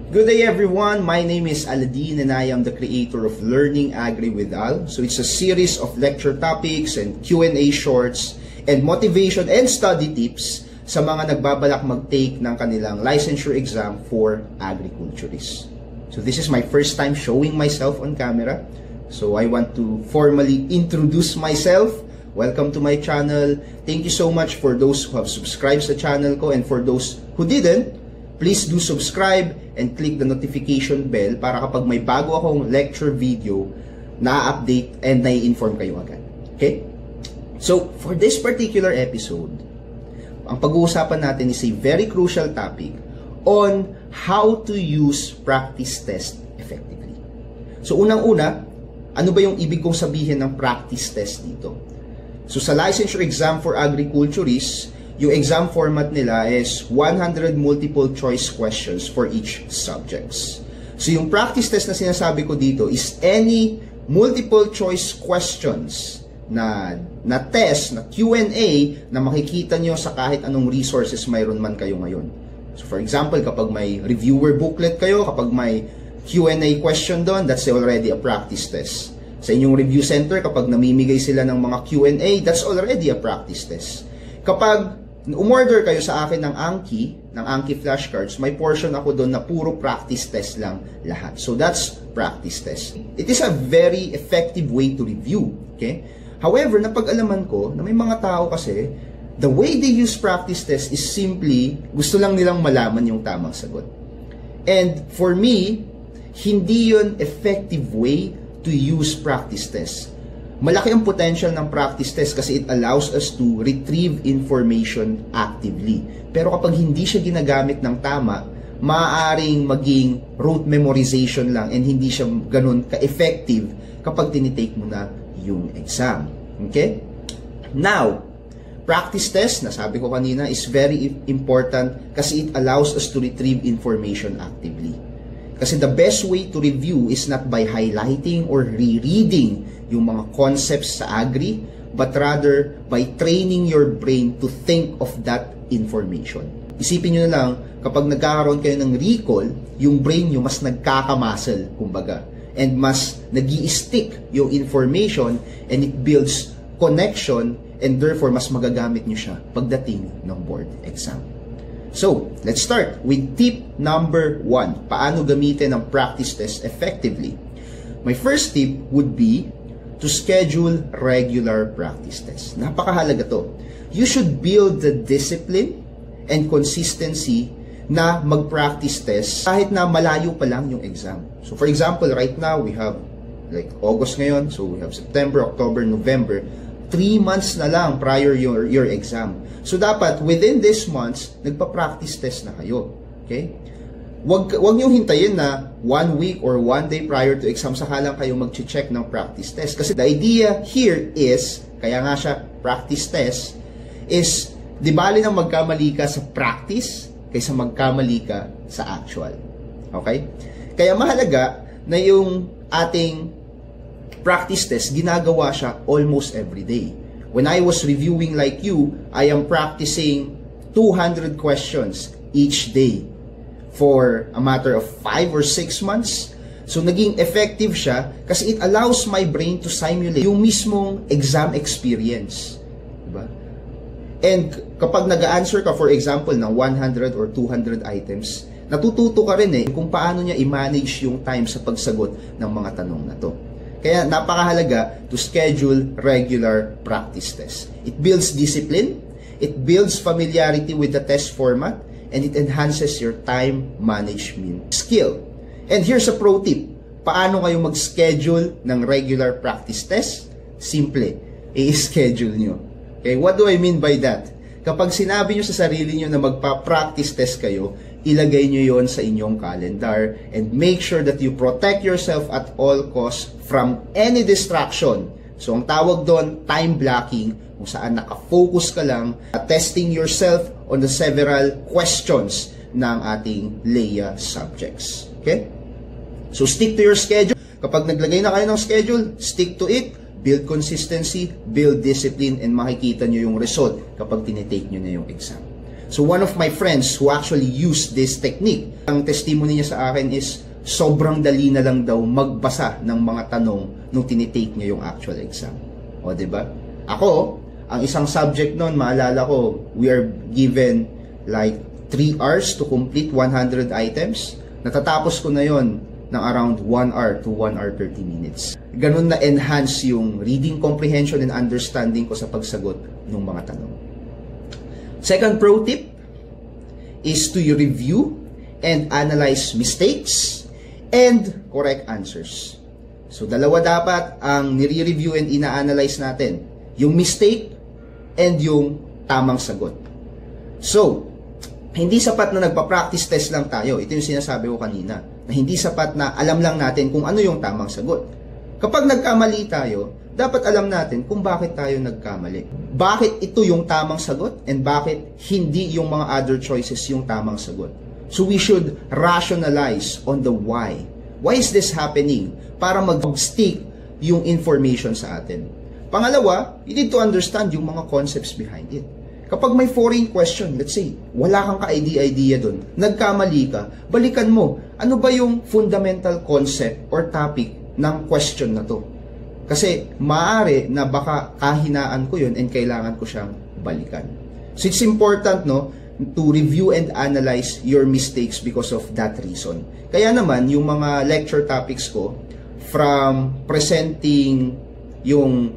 Good day everyone, my name is Aladin and I am the creator of Learning Agri with Al. So it's a series of lecture topics and Q&A shorts and motivation and study tips sa mga nagbabalak mag-take ng kanilang licensure exam for agriculturists. So this is my first time showing myself on camera. So I want to formally introduce myself. Welcome to my channel. Thank you so much for those who have subscribed sa channel ko, and for those who didn't, please do subscribe and click the notification bell para kapag may bago akong lecture video, na-update and nai-inform kayo agad. Okay? So, for this particular episode, ang pag-uusapan natin is a very crucial topic on how to use practice test effectively. So, unang-una, ano ba yung ibig kong sabihin ng practice test dito? So, sa licensure exam for agriculturists, yung exam format nila is 100 multiple choice questions for each subjects. So yung practice test na sinasabi ko dito is any multiple choice questions na test, na Q&A na makikita nyo sa kahit anong resources mayroon man kayo ngayon. So for example, kapag may reviewer booklet kayo, kapag may Q&A question doon, that's already a practice test. Sa inyong review center, kapag namimigay sila ng mga Q&A, that's already a practice test. Kapag umorder kayo sa akin ng Anki flashcards, may portion ako doon na puro practice test lang lahat. So that's practice test. It is a very effective way to review. Okay? However, napag-alaman ko na may mga tao kasi, the way they use practice test is simply, gusto lang nilang malaman yung tamang sagot. And for me, hindi yun effective way to use practice test. Malaki ang potential ng practice test kasi it allows us to retrieve information actively. Pero kapag hindi siya ginagamit ng tama, maaaring maging rote memorization lang and hindi siya ganun ka-effective kapag tinitake mo na yung exam. Okay? Now, practice test, nasabi ko kanina, is very important kasi it allows us to retrieve information actively. Kasi the best way to review is not by highlighting or rereading yung mga concepts sa agri, but rather by training your brain to think of that information. Isipin nyo na lang, kapag nagkakaroon kayo ng recall, yung brain nyo mas nagkakamuscle, kumbaga, and mas nag-i-stick yung information, and it builds connection, and therefore mas magagamit nyo siya pagdating ng board exam. So, let's start with tip number 1. Paano gamitin ang practice test effectively? My first tip would be to schedule regular practice tests. Napakahalaga to. You should build the discipline and consistency na mag-practice test kahit na malayo pa lang yung exam. So, for example, right now, we have like August ngayon. So, we have September, October, November. 3 months na lang prior your exam. So, dapat, within these months, nagpa-practice test na kayo. Okay? Wag nyo hintayin na 1 week or 1 day prior to exam saka lang kayo mag-check ng practice test. Kasi the idea here is, kaya nga siya practice test, is, di bali nang magkamali ka sa practice kaysa magkamali ka sa actual. Okay? Kaya mahalaga na yung ating practice test, ginagawa siya almost every day. When I was reviewing like you, I am practicing 200 questions each day for a matter of 5 or 6 months. So, naging effective siya kasi it allows my brain to simulate yung mismong exam experience. Diba? And kapag nag-answer ka, for example, ng 100 or 200 items, natututo ka rin kung paano niya i-manage yung time sa pagsagot ng mga tanong na to. Kaya napakahalaga to schedule regular practice tests. It builds discipline, it builds familiarity with the test format, and it enhances your time management skill. And here's a pro tip. Paano kayo mag-schedule ng regular practice test? Simple. I-schedule nyo. Okay, what do I mean by that? Kapag sinabi nyo sa sarili nyo na magpa-practice test kayo, ilagay nyo yon sa inyong calendar and make sure that you protect yourself at all costs from any distraction. So, ang tawag doon, time blocking, kung saan nakafocus ka lang at testing yourself on the several questions ng ating LEA subjects. Okay? So, stick to your schedule. Kapag naglagay na kayo ng schedule, stick to it. Build consistency, build discipline, and makikita nyo yung result kapag tinitake nyo na yung exam. So one of my friends who actually used this technique, ang testimony niya sa akin is sobrang dali na lang daw magbasa ng mga tanong nung tinitake niya yung actual exam. O, diba? Ako, ang isang subject nun, maalala ko, we are given like 3 hours to complete 100 items. Natatapos ko na yon ng around 1 hour to 1 hour 30 minutes. Ganun na enhance yung reading comprehension and understanding ko sa pagsagot ng mga tanong. Second pro tip is to review and analyze mistakes and correct answers. So dalawa dapat ang nire-review and ina-analyze natin. Yung mistake and yung tamang sagot. So, hindi sapat na nagpa-practice test lang tayo. Ito yung sinasabi ko kanina. Na hindi sapat na alam lang natin kung ano yung tamang sagot. Kapag nagkamali tayo, dapat alam natin kung bakit tayo nagkamali. Bakit ito yung tamang sagot and bakit hindi yung mga other choices yung tamang sagot. So we should rationalize on the why. Why is this happening? Para mag-stick yung information sa atin. Pangalawa, you need to understand yung mga concepts behind it. Kapag may foreign question, let's say, wala kang ka-idea doon, nagkamali ka, balikan mo, ano ba yung fundamental concept or topic ng question na to? Kasi maaari na baka kahinaan ko yun and kailangan ko siyang balikan. So it's important, no, to review and analyze your mistakes because of that reason. Kaya naman, yung mga lecture topics ko, from presenting yung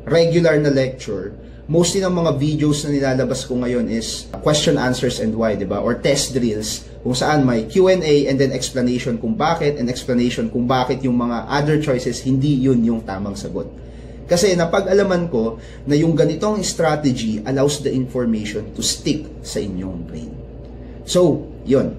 regular na lecture, mostly ng mga videos na nilalabas ko ngayon is question, answers, and why, diba? Or test drills, kung saan may Q&A and then explanation kung bakit, and explanation kung bakit yung mga other choices, hindi yun yung tamang sagot. Kasi napag-alaman ko na yung ganitong strategy allows the information to stick sa inyong brain. So, yun.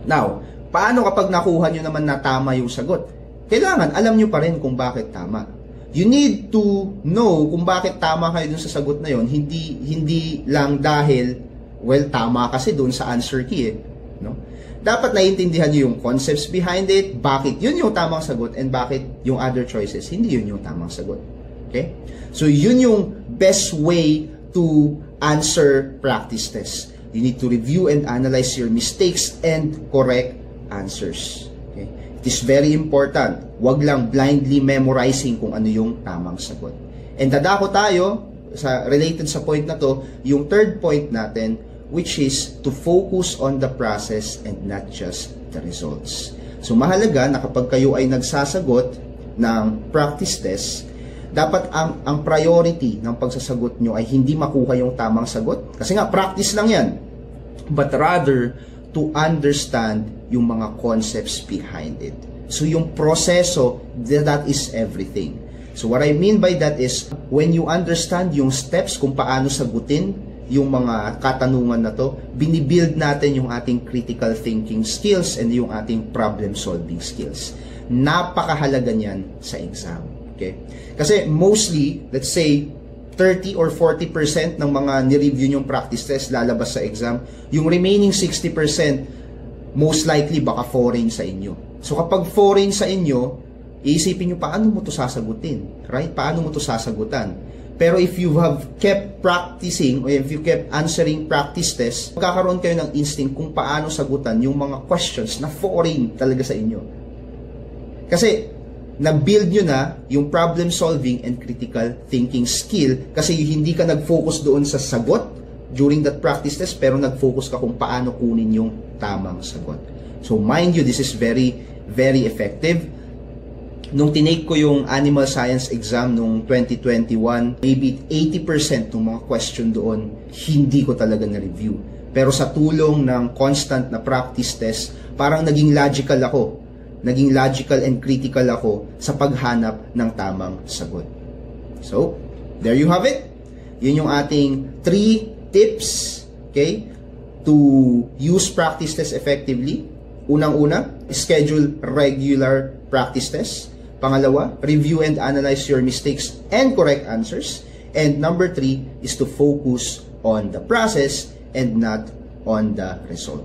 Now, paano kapag nakuha nyo naman na tama yung sagot? Kailangan alam nyo pa rin kung bakit tama. You need to know kung bakit tama kayo dun sa sagot na yon. Hindi lang dahil, well, tama kasi dun sa answer key, no? Dapat naiintindihan nyo yung concepts behind it, bakit yun yung tamang sagot, and bakit yung other choices, hindi yun yung tamang sagot. Okay? So, yun yung best way to answer practice tests. You need to review and analyze your mistakes and correct answers. Okay? It is very important. Huwag lang blindly memorizing kung ano yung tamang sagot. And dadako tayo, related sa point na to, yung third point natin, which is to focus on the process and not just the results. So mahalaga na kapag kayo ay nagsasagot ng practice test, dapat ang priority ng pagsasagot nyo ay hindi makuha yung tamang sagot. Kasi nga, practice lang yan. But rather, to understand yung mga concepts behind it. So yung proseso, that is everything. So what I mean by that is, when you understand yung steps kung paano sagutin yung mga katanungan na to, binibuild natin yung ating critical thinking skills and yung ating problem solving skills. Napakahalaga niyan sa exam. Okay? Kasi mostly, let's say, 30 or 40% ng mga nireview nyong practice test lalabas sa exam. Yung remaining 60%, most likely baka foreign sa inyo. So kapag foreign sa inyo, iisipin nyo, paano mo to sasagutin? Right? Paano mo to sasagutan? Pero if you have kept practicing, or if you kept answering practice tests, magkakaroon kayo ng instinct kung paano sagutan yung mga questions na foreign talaga sa inyo. Kasi, na-build nyo na yung problem solving and critical thinking skill kasi hindi ka nag-focus doon sa sagot during that practice test, pero nag-focus ka kung paano kunin yung tamang sagot. So, mind you, this is very, very effective. Nung tinake ko yung animal science exam nung 2021, maybe 80% ng mga question doon, hindi ko talaga na-review. Pero sa tulong ng constant na practice test, parang naging logical ako. Naging logical and critical ako sa paghanap ng tamang sagot. So, there you have it. Yun yung ating 3 tips, okay, to use practice test effectively. Unang-una, schedule regular practice tests. Pangalawa, review and analyze your mistakes and correct answers. And number 3 is to focus on the process and not on the result.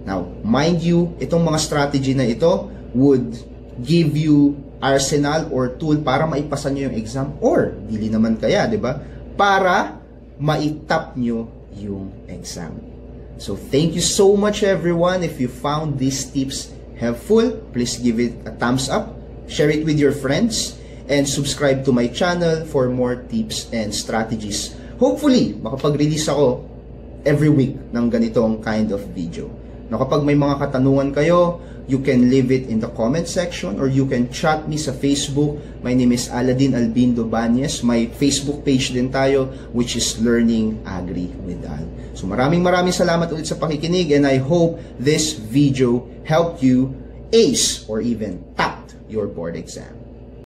Now, mind you, itong mga strategy na ito would give you arsenal or tool para maipasa nyo yung exam, or dili naman kaya, di ba? Para maitap nyo yung exam. So thank you so much everyone. If you found these tips helpful, please give it a thumbs up, share it with your friends, and subscribe to my channel for more tips and strategies. Hopefully, makapag-release ako every week ng ganitong kind of video. Na kapag may mga katanungan kayo, you can leave it in the comment section or you can chat me sa Facebook. My name is Aladin Albindo Banyes. May Facebook page din tayo, which is Learning Agri with Al. So maraming salamat ulit sa pakikinig, and I hope this video helped you ace or even top your board exam.